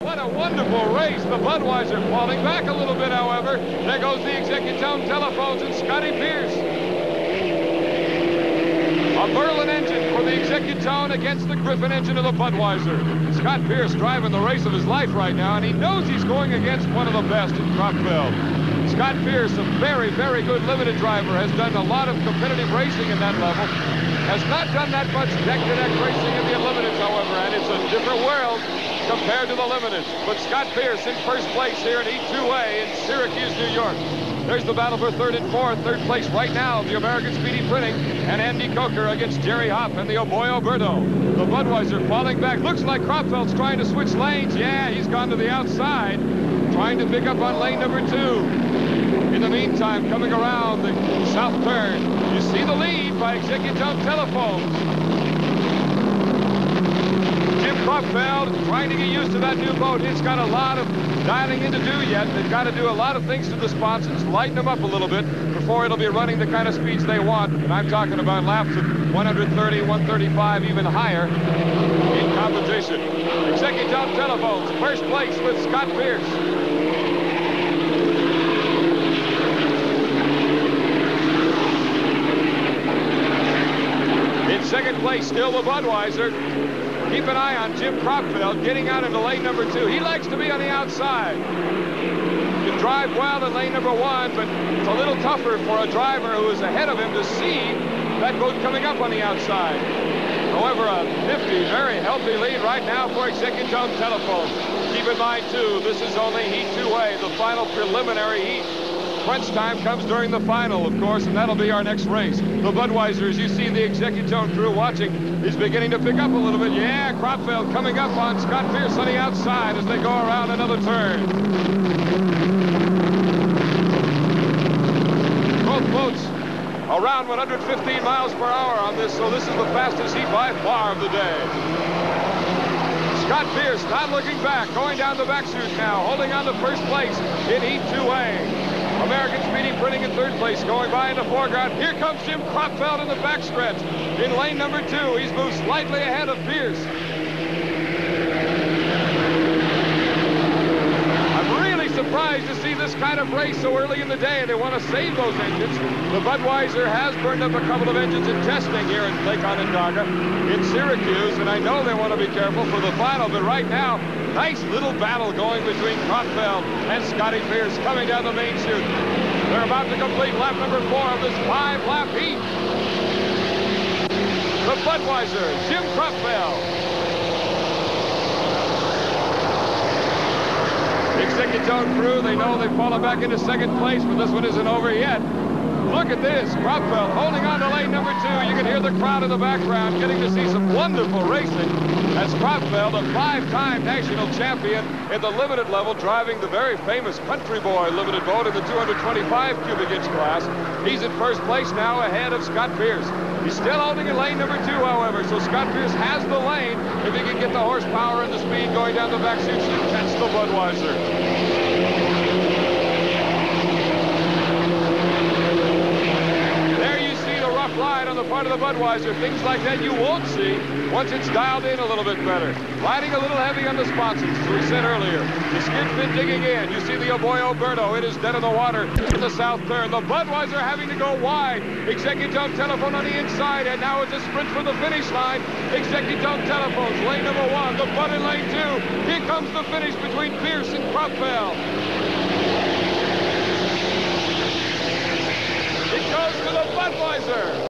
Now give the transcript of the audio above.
What a wonderful race. The Budweiser falling back a little bit, however. There goes the Executone telephones and Scotty Pierce. A Merlin engine for the Executone against the Griffin engine of the Budweiser. Scott Pierce driving the race of his life right now, and he knows he's going against one of the best in Kropfeld. Scott Pierce, a very, very good limited driver, has done a lot of competitive racing in that level. Has not done that much deck-to-deck racing in the Unlimiteds, however, and it's a different world compared to the Limiteds. But Scott Pierce in first place here in E2A in Syracuse, New York. There's the battle for third and fourth. Third place right now, the American Speedy Printing and Andy Coker against Jerry Hopp and the Oboy Alberto. The Budweiser falling back. Looks like Kropfeld's trying to switch lanes. Yeah, he's gone to the outside, trying to pick up on lane number 2. In the meantime, coming around the south turn, you see the lead by Executone telephones. Jim Kropfeld trying to get used to that new boat. It's got a lot of dialing in to do yet. They've got to do a lot of things to the sponsors, lighten them up a little bit before it'll be running the kind of speeds they want. And I'm talking about laps of 130, 135, even higher in competition. Executone telephones, first place with Scott Pierce. In second place, still the Budweiser. Keep an eye on Jim Kropfeld getting out into lane number 2. He likes to be on the outside. Can drive well in lane number 1, but it's a little tougher for a driver who is ahead of him to see that boat coming up on the outside. However, a nifty, very healthy lead right now for Executone Telephone. Keep in mind, too, this is only Heat 2A, the final preliminary heat. Crunch time comes during the final, of course, and that'll be our next race. The Budweiser, as you see the Executone crew watching, is beginning to pick up a little bit. Yeah, Kropfeld coming up on Scott Pierce on the outside as they go around another turn. Both boats around 115 miles per hour on this, so this is the fastest heat by far of the day. Scott Pierce not looking back, going down the back chute now, holding on to first place in Heat 2A. American Speedy Printing in third place, going by in the foreground. Here comes Jim Kropfeld in the backstretch. In lane number 2, he's moved slightly ahead of Pierce. I'm really surprised to see this kind of race so early in the day. They want to save those engines. The Budweiser has burned up a couple of engines in testing here in Lake Onondaga in Syracuse, and I know they want to be careful for the final, but right now, nice little battle going between Kropfeld and Scotty Pierce coming down the main chute. They're about to complete lap number 4 of this 5-lap heat. The Budweiser, Jim Kropfeld. The Executone crew, they know they've fallen back into second place, but this one isn't over yet. Look at this, Kropfeld holding on to lane number 2. You can hear the crowd in the background getting to see some wonderful racing as Kropfeld, a 5-time national champion in the limited level, driving the very famous Country Boy limited boat in the 225 cubic inch class. He's in first place now ahead of Scott Pierce. He's still holding in lane number 2, however, so Scott Pierce has the lane if he can get the horsepower and the speed going down the back chute to catch the Budweiser. Line on the part of the Budweiser. Things like that you won't see once it's dialed in a little bit better. Riding a little heavy on the sponsons, as we said earlier. The skid fin digging in. You see the Oboy Alberto. It is dead in the water in the south turn. The Budweiser having to go wide. Executone Telephone on the inside, and now it's a sprint for the finish line. Executone Telephones, lane number 1. The Bud in lane 2. Here comes the finish between Pierce and Kropfeld. It goes to the Budweiser.